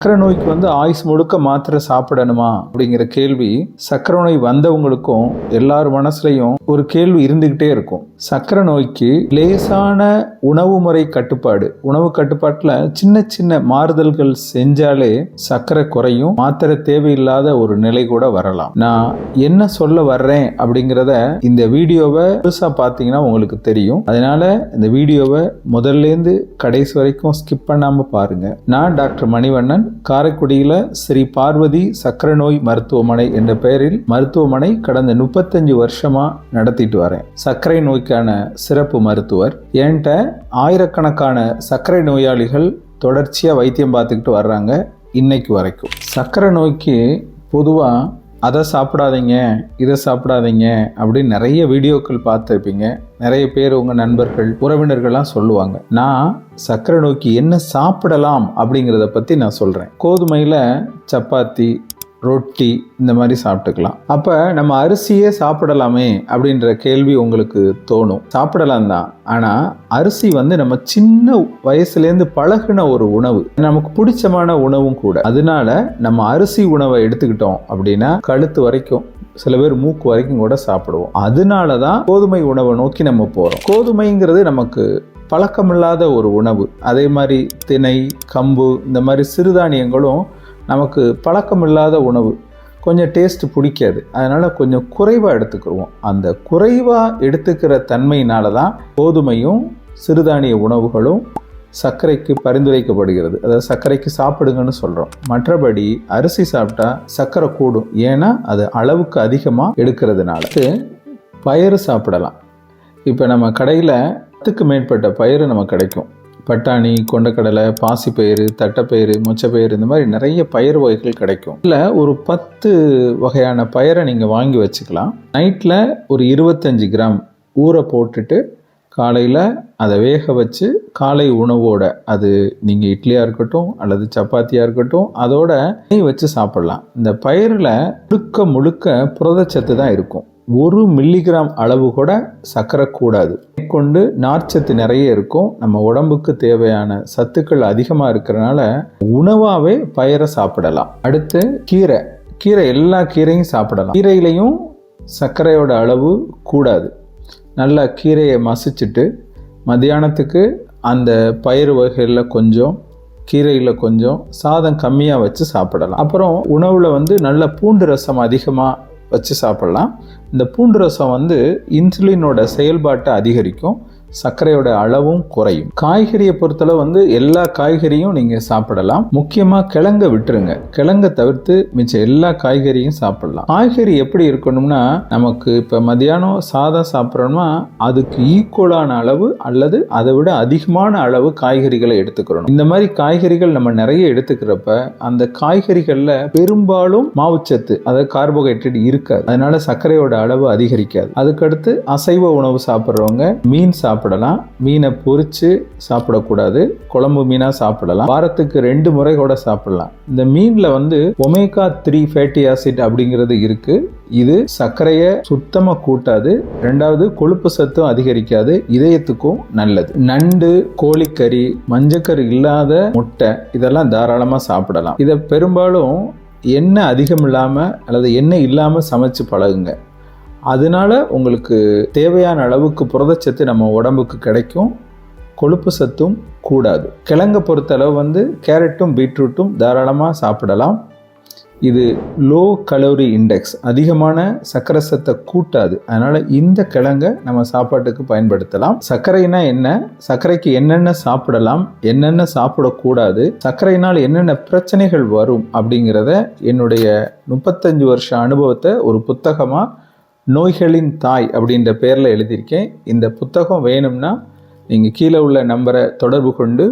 சக்கரை நோய்க்கு ஆயுஸ் முழுக்க மாத்திரை சாப்பிடணுமா அப்படிங்கிற கேள்வி சக்கரை நோய் வந்தவங்களுக்கும் எல்லார் மனசுலையும் ஒரு கேள்வி இருந்துகிட்டே இருக்கும். சக்கரை நோய்க்கு லேசான உணவு முறை கட்டுப்பாடு, உணவு கட்டுப்பாட்டுல சின்ன சின்ன மாறுதல்கள் செஞ்சாலே சக்கரை குறையும், மாத்திரை தேவையில்லாத ஒரு நிலை கூட வரலாம். நான் என்ன சொல்ல வர்றேன் அப்படிங்கிறத இந்த வீடியோவை புதுசா பார்த்தீங்கன்னா உங்களுக்கு தெரியும். அதனால இந்த வீடியோவை முதல்லேருந்து கடைசி வரைக்கும் ஸ்கிப் பண்ணாம பாருங்க. நான் டாக்டர் மணிவண்ணன், காரைக்குடியில ஸ்ரீ பார்வதி சக்கரை நோய் மருத்துவமனை என்ற பெயரில் மருத்துவமனை கடந்த 35 வருஷமா நடத்திட்டு வரேன். சர்க்கரை நோய்க்கான சிறப்பு மருத்துவர். என்கிட்ட ஆயிரக்கணக்கான சர்க்கரை நோயாளிகள் தொடர்ச்சியா வைத்தியம் பார்த்துக்கிட்டு வர்றாங்க இன்னைக்கு வரைக்கும். சர்க்கரை நோய்க்கு பொதுவா அதை சாப்பிடாதீங்க, இதை சாப்பிடாதீங்க அப்படின்னு நிறைய வீடியோக்கள் பார்த்துருப்பீங்க. நிறைய பேர் உங்கள் நண்பர்கள் உறவினர்கள்லாம் சொல்லுவாங்க. நான் சர்க்கரை நோய்க்கு என்ன சாப்பிடலாம் அப்படிங்கிறத பற்றி நான் சொல்கிறேன். கோதுமையில் சப்பாத்தி, ரொட்டி இந்த மாதிரி சாப்பிட்டுக்கலாம். அப்போ நம்ம அரிசியே சாப்பிடலாமே அப்படின்ற கேள்வி உங்களுக்கு தோணும். சாப்பிடலாம் தான், ஆனால் அரிசி நம்ம சின்ன வயசுலேருந்து பழகின ஒரு உணவு, நமக்கு பிடிச்சமான உணவும் கூட. அதனால நம்ம அரிசி உணவை எடுத்துக்கிட்டோம் அப்படின்னா கழுத்து வரைக்கும், சில பேர் மூக்கு வரைக்கும் கூட சாப்பிடுவோம். அதனால தான் கோதுமை உணவை நோக்கி நம்ம போகிறோம். கோதுமைங்கிறது நமக்கு பழக்கமில்லாத ஒரு உணவு. அதே மாதிரி திணை, கம்பு இந்த மாதிரி சிறுதானியங்களும் நமக்கு பழக்கமில்லாத உணவு, கொஞ்சம் டேஸ்ட் பிடிக்காது. அதனால் கொஞ்சம் குறைவாக எடுத்துக்கிடுவோம். அந்த குறைவாக எடுத்துக்கிற தன்மையினால தான் கோதுமையும் சிறுதானிய உணவுகளும் சர்க்கரைக்கு பரிந்துரைக்கப்படுகிறது. அதாவது சர்க்கரைக்கு சாப்பிடுங்கன்னு சொல்கிறோம். மற்றபடி அரிசி சாப்பிட்டா சர்க்கரை கூடும், ஏன்னா அது அளவுக்கு அதிகமாக எடுக்கிறதுனால. பயிறு சாப்பிடலாம். இப்போ நம்ம கடையில் 10க்கு மேற்பட்ட பயிறு நமக்கு கிடைக்கும். பட்டாணி, கொண்டக்கடலை, பாசிப்பயிறு, தட்டைப்பயிறு, மொச்சப்பயிறு, இந்த மாதிரி நிறைய பயிர் வகைகள் கிடைக்கும். இல்லை ஒரு 10 வகையான பயிரை நீங்கள் வாங்கி வச்சுக்கலாம். நைட்டில் ஒரு 25 கிராம் ஊற போட்டுட்டு காலையில் அதை வேக வச்சு காலை உணவோட, அது நீங்கள் இட்லியாக இருக்கட்டும் அல்லது சப்பாத்தியாக இருக்கட்டும், அதோட நெய் வச்சு சாப்பிடலாம். இந்த பயிரில் முழுக்க முழுக்க புரதச்சத்து தான் இருக்கும். 1 மில்லிகிராம் அளவு கூட சர்க்கரை கூடாது. கொண்டு நார்ச்சத்து நிறைய இருக்கும். நம்ம உடம்புக்கு தேவையான சத்துக்கள் அதிகமாக இருக்கிறனால உணவாகவே பயிரை சாப்பிடலாம். அடுத்து கீரை எல்லா கீரையும் சாப்பிடலாம். கீரையிலையும் சர்க்கரையோட அளவு கூடாது. நல்லா கீரையை மசிச்சுட்டு மத்தியானத்துக்கு அந்த பயிறு வகைகளில் கொஞ்சம், கீரையில் கொஞ்சம், சாதம் கம்மியாக வச்சு சாப்பிடலாம். அப்புறம் உணவில் நல்ல பூண்டு ரசம் அதிகமாக வச்சு சாப்பிடலாம். இந்த பூண்டு ரசம் இன்சுலினோட செயல்பாட்டை அதிகரிக்கும், சர்க்கரையோட அளவும் குறையும். காய்கறியை பொறுத்தளவு எல்லா காய்கறியும் நீங்கள் சாப்பிடலாம். முக்கியமாக கிழங்கை விட்டுருங்க. கிழங்கை தவிர்த்து மிச்ச எல்லா காய்கறியும் சாப்பிடலாம். காய்கறி எப்படி இருக்கணும்னா, நமக்கு இப்போ மதியானம் சாதம் சாப்பிட்றோம்னா அதுக்கு ஈக்குவலான அளவு அல்லது அதை விட அதிகமான அளவு காய்கறிகளை எடுத்துக்கிறோம். இந்த மாதிரி காய்கறிகள் நம்ம நிறைய எடுத்துக்கிறப்ப அந்த காய்கறிகளில் பெரும்பாலும் மாவுச்சத்து, அதாவது கார்போஹைட்ரேட் இருக்காது. அதனால சர்க்கரையோட அளவு அதிகரிக்காது. அதுக்கடுத்து அசைவ உணவு சாப்பிட்றவங்க மீன் சாப்பிடலாம். மீனை பொரிச்சு சாப்பிடக்கூடாது, குழம்பு மீனா சாப்பிடலாம். வாரத்துக்கு 2 முறை கூட சாப்பிடலாம். இந்த மீன்ல ஒமேகா 3 ஃபேட்டி ஆசிட் அப்படிங்கிறது இருக்கு. இது சர்க்கரையை சுத்தமா கூட்டாது, 2வது கொழுப்பு சத்தும் அதிகரிக்காது, இதயத்துக்கும் நல்லது. நண்டு, கோழிக்கறி, மஞ்சக்கரு இல்லாத முட்டை இதெல்லாம் தாராளமா சாப்பிடலாம். இதை பெரும்பாலும் எண்ணெய் அதிகம் இல்லாம அல்லது எண்ணெய் இல்லாம சமைச்சு பழகுங்க. அதனால உங்களுக்கு தேவையான அளவுக்கு புரதச்சத்து நம்ம உடம்புக்கு கிடைக்கும், கொழுப்பு சத்தும் கூடாது. கிழங்கை பொறுத்தளவு கேரட்டும் பீட்ரூட்டும் தாராளமாக சாப்பிடலாம். இது லோ கலோரி இண்டெக்ஸ், அதிகமான சர்க்கரை சத்தை கூட்டாது. அதனால் இந்த கிழங்கை நம்ம சாப்பாட்டுக்கு பயன்படுத்தலாம். சர்க்கரைனா என்ன, சர்க்கரைக்கு என்னென்ன சாப்பிடலாம், என்னென்ன சாப்பிடக்கூடாது, சர்க்கரையினால் என்னென்ன பிரச்சனைகள் வரும் அப்படிங்கிறத என்னுடைய 35 வருஷ அனுபவத்தை ஒரு புத்தகமாக நோய்களின் தாய் அப்படின்ற பேரில் எழுதியிருக்கேன். இந்த புத்தகம் வேணும்னா நீங்கள் கீழே உள்ள நம்பரை தொடர்பு கொண்டு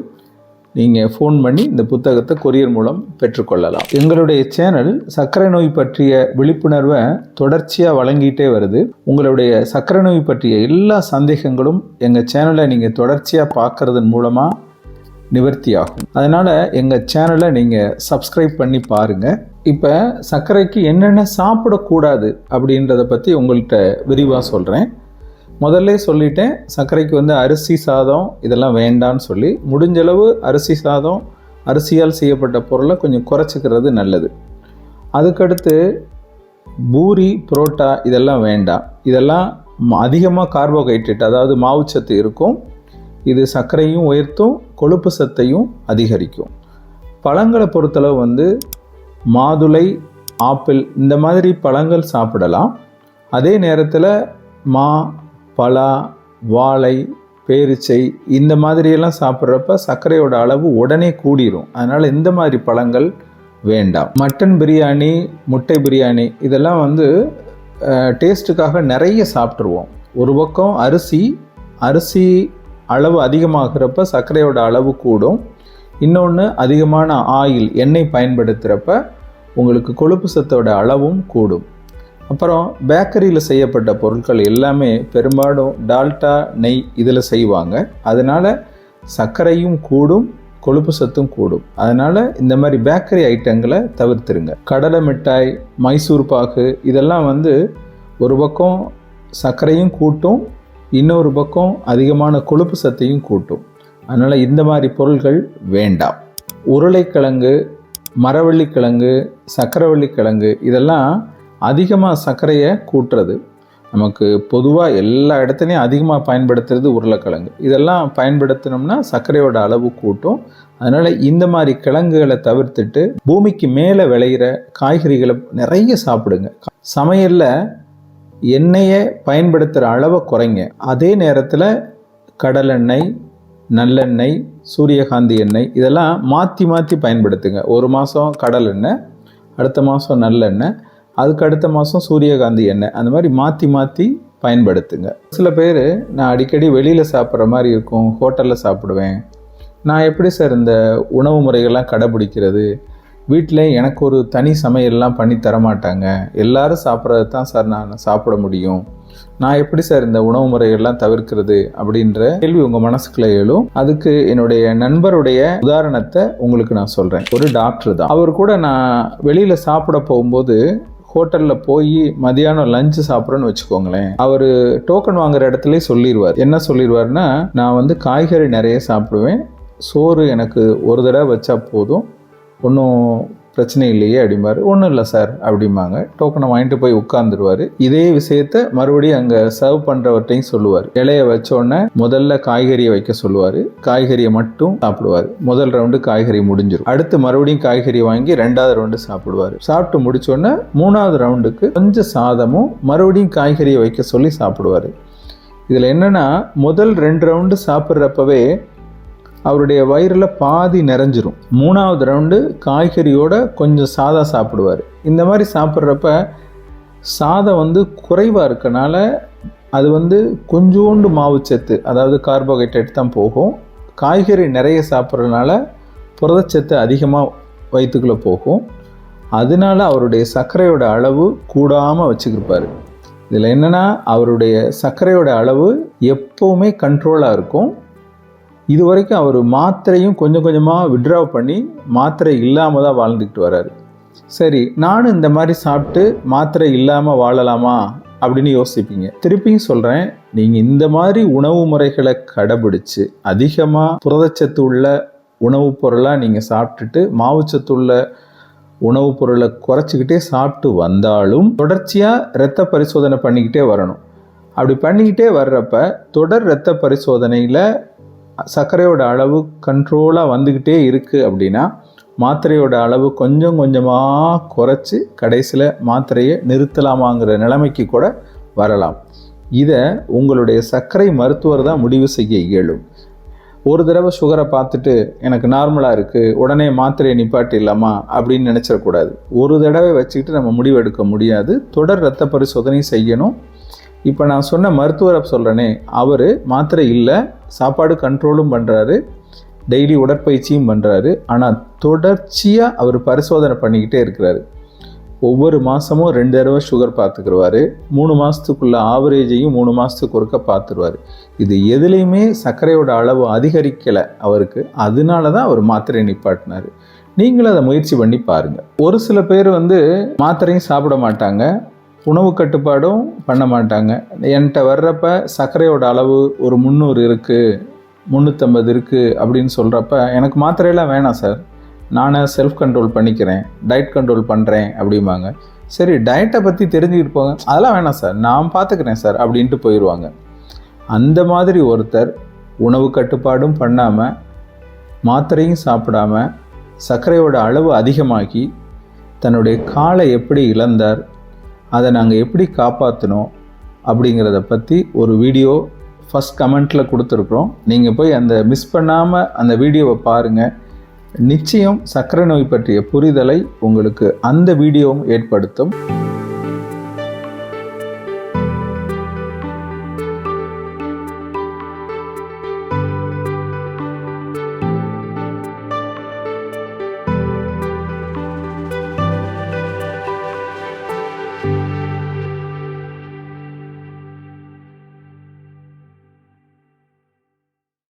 நீங்கள் ஃபோன் பண்ணி இந்த புத்தகத்தை கொரியர் மூலம் பெற்றுக்கொள்ளலாம். எங்களுடைய சேனல் சர்க்கரை நோய் பற்றிய விழிப்புணர்வை தொடர்ச்சியாக வழங்கிட்டே வருது. உங்களுடைய சர்க்கரை நோய் பற்றிய எல்லா சந்தேகங்களும் எங்கள் சேனலை நீங்கள் தொடர்ச்சியாக பார்க்கறதன் மூலமாக நிவர்த்தியாகும். அதனால் எங்கள் சேனலை நீங்கள் சப்ஸ்கிரைப் பண்ணி பாருங்கள். இப்போ சர்க்கரைக்கு என்னென்ன சாப்பிடக்கூடாது அப்படின்றத பற்றி உங்கள்கிட்ட விரிவாக சொல்கிறேன். முதல்ல சொல்லிட்டேன், சர்க்கரைக்கு அரிசி சாதம் இதெல்லாம் வேண்டான்னு சொல்லி. முடிஞ்சளவு அரிசி சாதம் அரிசியால் செய்யப்பட்ட பொருளை கொஞ்சம் குறைச்சிக்கிறது நல்லது. அதுக்கடுத்து பூரி, புரோட்டா இதெல்லாம் வேண்டாம். இதெல்லாம் அதிகமாக கார்போஹைட்ரேட், அதாவது மாவுச்சத்து இருக்கும். இது சர்க்கரையும் உயர்த்தும், கொழுப்பு சத்தையும் அதிகரிக்கும். பழங்களை பொறுத்தளவு மாதுளை, ஆப்பிள் இந்த மாதிரி பழங்கள் சாப்பிடலாம். அதே நேரத்தில் மா, பலா, வாழை, பேரிச்சை இந்த மாதிரியெல்லாம் சாப்பிட்றப்ப சர்க்கரையோட அளவு உடனே கூடிரும். அதனால் இந்த மாதிரி பழங்கள் வேண்டாம். மட்டன் பிரியாணி, முட்டை பிரியாணி இதெல்லாம் டேஸ்ட்டுக்காக நிறைய சாப்பிட்ருவோம். ஒரு பக்கம் அரிசி அளவு அதிகமாகிறப்ப சர்க்கரையோட அளவு கூடும். இன்னொன்று அதிகமான ஆயில், எண்ணெய் பயன்படுத்துகிறப்ப உங்களுக்கு கொழுப்பு சத்தோட அளவும் கூடும். அப்புறம் பேக்கரியில் செய்யப்பட்ட பொருட்கள் எல்லாமே பெரும்பாலும் டால்டா, நெய் இதில் செய்வாங்க. அதனால் சர்க்கரையும் கூடும், கொழுப்பு சத்தும் கூடும். அதனால் இந்த மாதிரி பேக்கரி ஐட்டங்களை தவிர்த்துருங்க. கடலை மிட்டாய், மைசூர் பாகு இதெல்லாம் ஒரு பக்கம் சர்க்கரையும் கூட்டும், இன்னொரு பக்கம் அதிகமான கொழுப்பு சத்தையும் கூட்டும். அதனால் இந்த மாதிரி பொருட்கள் வேண்டாம். உருளைக்கிழங்கு, மரவள்ளிக்கிழங்கு, சக்கரவள்ளிக்கிழங்கு இதெல்லாம் அதிகமாக சர்க்கரையை கூட்டுறது. நமக்கு பொதுவாக எல்லா இடத்துலையும் அதிகமாக பயன்படுத்துறது உருளைக்கிழங்கு. இதெல்லாம் பயன்படுத்தினோம்னா சர்க்கரையோட அளவு கூட்டும். அதனால் இந்த மாதிரி கிழங்குகளை தவிர்த்துட்டு பூமிக்கு மேலே விளையிற காய்கறிகளை நிறைய சாப்பிடுங்க. சமையலில் எண்ணெயை பயன்படுத்துகிற அளவை குறைங்க. அதே நேரத்தில் கடலெண்ணெய், நல்லெண்ணெய், சூரியகாந்தி எண்ணெய் இதெல்லாம் மாற்றி மாற்றி பயன்படுத்துங்க. ஒரு மாதம் கடலெண்ணெய், அடுத்த மாதம் நல்லெண்ணெய், அதுக்கு அடுத்த மாதம் சூரியகாந்தி எண்ணெய், அந்த மாதிரி மாற்றி மாற்றி பயன்படுத்துங்க. சில பேர் நான் அடிக்கடி வெளியில் சாப்பிட்ற மாதிரி இருக்கும், ஹோட்டலில் சாப்பிடுவேன், நான் எப்படி சார் இந்த உணவு முறைகள்லாம் கடைபிடிக்கிறது, வீட்டில் எனக்கு ஒரு தனி சமையல்லாம் பண்ணி தரமாட்டாங்க, எல்லாரும் சாப்பிட்றது தான் சார் நான் சாப்பிட முடியும், நான் எப்படி சார் இந்த உணவு முறைகள்லாம் தவிர்க்கிறது அப்படின்ற கேள்வி உங்கள் மனசுக்குள்ள எழும். அதுக்கு என்னுடைய நண்பருடைய உதாரணத்தை உங்களுக்கு நான் சொல்கிறேன். ஒரு டாக்டர் தான். அவர் கூட நான் வெளியில் சாப்பிட போகும்போது ஹோட்டலில் போய் மதியானம் லஞ்சு சாப்பிட்றேன்னு வச்சுக்கோங்களேன், அவர் டோக்கன் வாங்குற இடத்துல சொல்லிடுவார். என்ன சொல்லிடுவார்னா, நான் காய்கறி நிறைய சாப்பிடுவேன், சோறு எனக்கு ஒரு தடவை வச்சா போதும், ஒன்றும் பிரச்சனை இல்லையே அப்படிம்பாரு. ஒன்றும் இல்லை சார் அப்படிம்பாங்க. டோக்கனை வாங்கிட்டு போய் உட்காந்துருவார். இதே விஷயத்த மறுபடியும் அங்கே சர்வ் பண்ணுறவர்கிட்டையும் சொல்லுவார். இலையை வச்சோடனே முதல்ல காய்கறியை வைக்க சொல்லுவார், காய்கறியை மட்டும் சாப்பிடுவார். முதல் ரவுண்டு காய்கறி முடிஞ்சிடும். அடுத்து மறுபடியும் காய்கறி வாங்கி 2வது ரவுண்டு சாப்பிடுவார். சாப்பிட்டு முடிச்சோடனே 3வது ரவுண்டுக்கு கொஞ்சம் சாதமும் மறுபடியும் காய்கறியை வைக்க சொல்லி சாப்பிடுவார். இதில் என்னென்னா, முதல் 2 ரவுண்டு சாப்பிட்றப்பவே அவருடைய வயிறில் பாதி நிறைஞ்சிரும். 3வது ரவுண்டு காய்கறியோட கொஞ்சம் சாதம் சாப்பிடுவார். இந்த மாதிரி சாப்பிட்றப்ப சாதம் குறைவாக இருக்கனால அது கொஞ்சோண்டு மாவுச்சத்து, அதாவது கார்போஹைட்ரேட் தான் போகும். காய்கறி நிறைய சாப்பிட்றதுனால புரதச்சத்து அதிகமாக வயிற்றுக்குள்ளே போகும். அதனால அவருடைய சர்க்கரையோட அளவு கூடாமல் வச்சுக்கிருப்பார். இதில் என்னென்னா, அவருடைய சர்க்கரையோட அளவு எப்போவுமே கண்ட்ரோலாக இருக்கும். இது வரைக்கும் அவர் மாத்திரையும் கொஞ்சம் கொஞ்சமாக விட்ரா பண்ணி மாத்திரை இல்லாமல் தான் வாழ்ந்துக்கிட்டு வர்றாரு. சரி, நானும் இந்த மாதிரி சாப்பிட்டு மாத்திரை இல்லாமல் வாழலாமா அப்படின்னு யோசிப்பீங்க. திருப்பியும் சொல்கிறேன், நீங்கள் இந்த மாதிரி உணவு முறைகளை கடைபிடிச்சு அதிகமாக புரதச்சத்து உள்ள உணவுப் பொருளாக நீங்கள் சாப்பிட்டுட்டு மாவுச்சத்து உள்ள உணவுப் பொருளை குறைச்சிக்கிட்டே சாப்பிட்டு வந்தாலும் தொடர்ச்சியாக இரத்த பரிசோதனை பண்ணிக்கிட்டே வரணும். அப்படி பண்ணிக்கிட்டே வர்றப்ப தொடர் இரத்த பரிசோதனையில் சர்க்கரையோட அளவு கண்ட்ரோலாக வந்துக்கிட்டே இருக்குது அப்படின்னா மாத்திரையோட அளவு கொஞ்சம் கொஞ்சமாக குறைச்சி கடைசியில் மாத்திரையை நிறுத்தலாமாங்கிற நிலைமைக்கு கூட வரலாம். இதை உங்களுடைய சர்க்கரை மருத்துவர் தான் முடிவு செய்ய இயலும். ஒரு தடவை சுகரை பார்த்துட்டு எனக்கு நார்மலாக இருக்குது, உடனே மாத்திரையை நிப்பாட்டிடலாமா அப்படின்னு நினச்சிடக்கூடாது. ஒரு தடவை வச்சுக்கிட்டு நம்ம முடிவு எடுக்க முடியாது. தொடர் இரத்த பரிசோதனை செய்யணும். இப்போ நான் சொன்ன மருத்துவரை சொல்கிறேனே, அவர் மாத்திரை இல்லை, சாப்பாடு கண்ட்ரோலும் பண்ணுறாரு, டெய்லி உடற்பயிற்சியும் பண்ணுறாரு. ஆனால் தொடர்ச்சியாக அவர் பரிசோதனை பண்ணிக்கிட்டே இருக்கிறாரு. ஒவ்வொரு மாதமும் 2 தடவை சுகர் பார்த்துக்குருவார். 3 மாதத்துக்குள்ள ஆவரேஜையும் 3 மாதத்துக்கு ஒருக்க பார்த்துருவார். இது எதுலேயுமே சர்க்கரையோட அளவு அதிகரிக்கலை அவருக்கு. அதனால தான் அவர் மாத்திரையை நிப்பாட்டினார். நீங்களும் அதை முயற்சி பண்ணி பாருங்கள். ஒரு சில பேர் மாத்திரையும் சாப்பிட மாட்டாங்க, உணவு கட்டுப்பாடும் பண்ண மாட்டாங்க. என்கிட்ட வர்றப்ப சர்க்கரையோட அளவு ஒரு 300 இருக்குது, 350 இருக்குது அப்படின்னு சொல்கிறப்ப எனக்கு மாத்திரையெல்லாம் வேணாம் சார், நானே செல்ஃப் கண்ட்ரோல் பண்ணிக்கிறேன், டயட் கண்ட்ரோல் பண்ணுறேன் அப்படிம்பாங்க. சரி, டயட்டை பற்றி தெரிஞ்சுக்கிட்டு போங்க, அதெல்லாம் வேணாம் சார், நான் பார்த்துக்கிறேன் சார் அப்படின்ட்டு போயிடுவாங்க. அந்த மாதிரி ஒருத்தர் உணவு கட்டுப்பாடும் பண்ணாமல், மாத்திரையும் சாப்பிடாம, சர்க்கரையோட அளவு அதிகமாகி தன்னுடைய காலை எப்படி இழந்தார், அதை நாங்கள் எப்படி காப்பாற்றினோம் அப்படிங்கிறத பற்றி ஒரு வீடியோ ஃபஸ்ட் கமெண்ட்டில் கொடுத்துருக்குறோம். நீங்கள் போய் அந்த மிஸ் பண்ணாமல் அந்த வீடியோவை பாருங்கள். நிச்சயம் சர்க்கரை நோய் பற்றிய புரிதலை உங்களுக்கு அந்த வீடியோவும் ஏற்படுத்தும்.